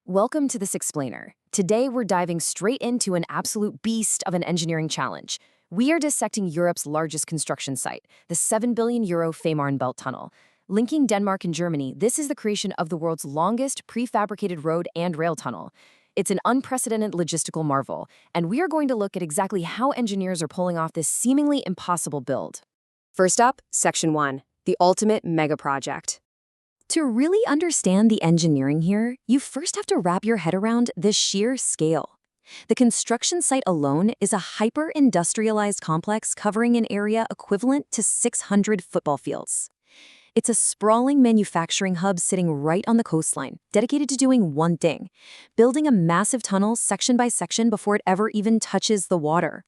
Welcome to this explainer. Today we're diving straight into an absolute beast of an engineering challenge. We are dissecting Europe's largest construction site, the 7 billion euro Fehmarn Belt Tunnel. Linking Denmark and Germany, this is the creation of the world's longest prefabricated road and rail tunnel. It's an unprecedented logistical marvel, and we are going to look at exactly how engineers are pulling off this seemingly impossible build. First up, Section 1, the ultimate mega project. To really understand the engineering here, you first have to wrap your head around the sheer scale. The construction site alone is a hyper-industrialized complex covering an area equivalent to 600 football fields. It's a sprawling manufacturing hub sitting right on the coastline, dedicated to doing one thing: building a massive tunnel section by section before it ever even touches the water.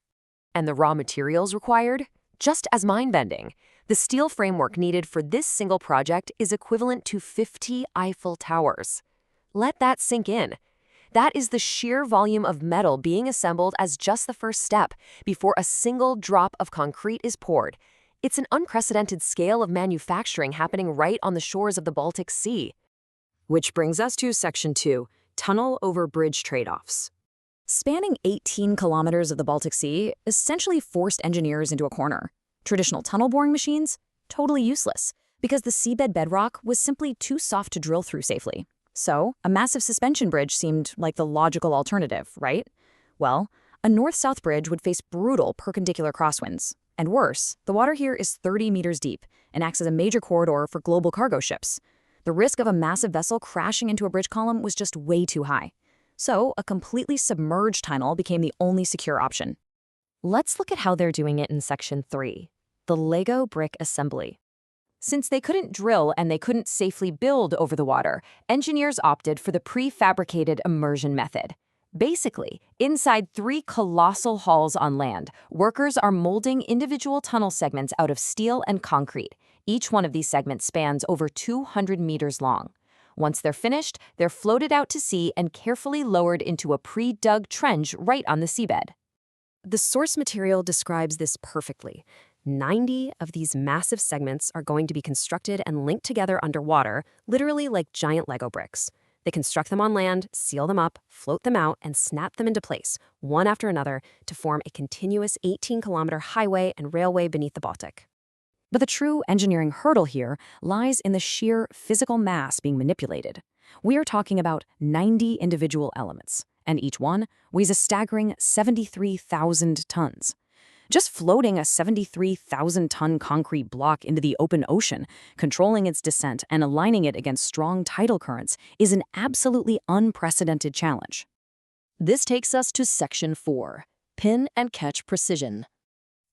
And the raw materials required? Just as mind-bending. The steel framework needed for this single project is equivalent to 50 Eiffel Towers. Let that sink in. That is the sheer volume of metal being assembled as just the first step before a single drop of concrete is poured. It's an unprecedented scale of manufacturing happening right on the shores of the Baltic Sea. Which brings us to Section 2, tunnel over bridge trade-offs. Spanning 18 kilometers of the Baltic Sea essentially forced engineers into a corner. Traditional tunnel boring machines? Totally useless, because the seabed bedrock was simply too soft to drill through safely. So, a massive suspension bridge seemed like the logical alternative, right? Well, a north-south bridge would face brutal perpendicular crosswinds. And worse, the water here is 30 meters deep and acts as a major corridor for global cargo ships. The risk of a massive vessel crashing into a bridge column was just way too high. So, a completely submerged tunnel became the only secure option. Let's look at how they're doing it in Section 3. The Lego brick assembly. Since they couldn't drill and they couldn't safely build over the water, engineers opted for the prefabricated immersion method. Basically, inside 3 colossal halls on land, workers are molding individual tunnel segments out of steel and concrete. Each one of these segments spans over 200 meters long. Once they're finished, they're floated out to sea and carefully lowered into a pre-dug trench right on the seabed. The source material describes this perfectly. 90 of these massive segments are going to be constructed and linked together underwater, literally like giant Lego bricks. They construct them on land, seal them up, float them out, and snap them into place, one after another, to form a continuous 18-kilometer highway and railway beneath the Baltic. But the true engineering hurdle here lies in the sheer physical mass being manipulated. We are talking about 90 individual elements, and each one weighs a staggering 73,000 tons. Just floating a 73,000-ton concrete block into the open ocean, controlling its descent and aligning it against strong tidal currents is an absolutely unprecedented challenge. This takes us to Section 4, pin and catch precision.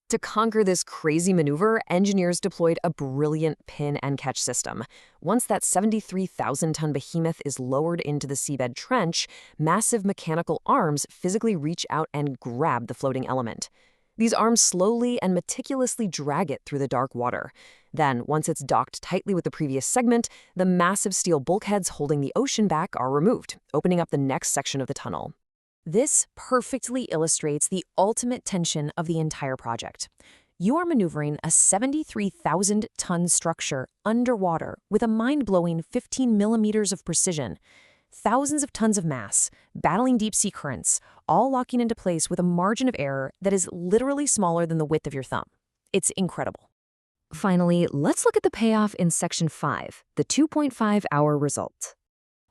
To conquer this crazy maneuver, engineers deployed a brilliant pin and catch system. Once that 73,000-ton behemoth is lowered into the seabed trench, massive mechanical arms physically reach out and grab the floating element. These arms slowly and meticulously drag it through the dark water. Then, once it's docked tightly with the previous segment, the massive steel bulkheads holding the ocean back are removed, opening up the next section of the tunnel. This perfectly illustrates the ultimate tension of the entire project. You are maneuvering a 73,000-ton structure underwater with a mind-blowing 15 millimeters of precision. Thousands of tons of mass, battling deep-sea currents, all locking into place with a margin of error that is literally smaller than the width of your thumb. It's incredible. Finally, let's look at the payoff in Section 5, the 2.5-hour result.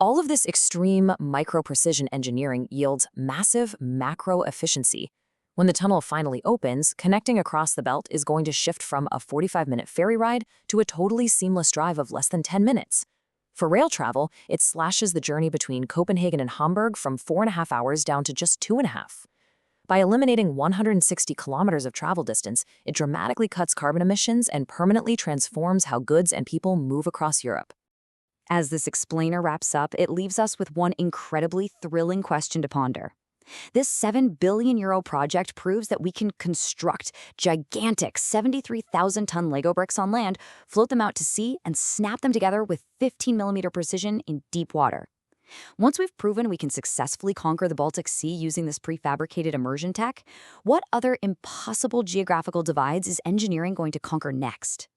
All of this extreme micro-precision engineering yields massive macro efficiency. When the tunnel finally opens, connecting across the belt is going to shift from a 45-minute ferry ride to a totally seamless drive of less than 10 minutes. For rail travel, it slashes the journey between Copenhagen and Hamburg from 4.5 hours down to just 2.5. By eliminating 160 kilometers of travel distance, it dramatically cuts carbon emissions and permanently transforms how goods and people move across Europe. As this explainer wraps up, it leaves us with one incredibly thrilling question to ponder. This 7 billion euro project proves that we can construct gigantic 73,000-ton Lego bricks on land, float them out to sea, and snap them together with 15-millimeter precision in deep water. Once we've proven we can successfully conquer the Baltic Sea using this prefabricated immersion tech, what other impossible geographical divides is engineering going to conquer next?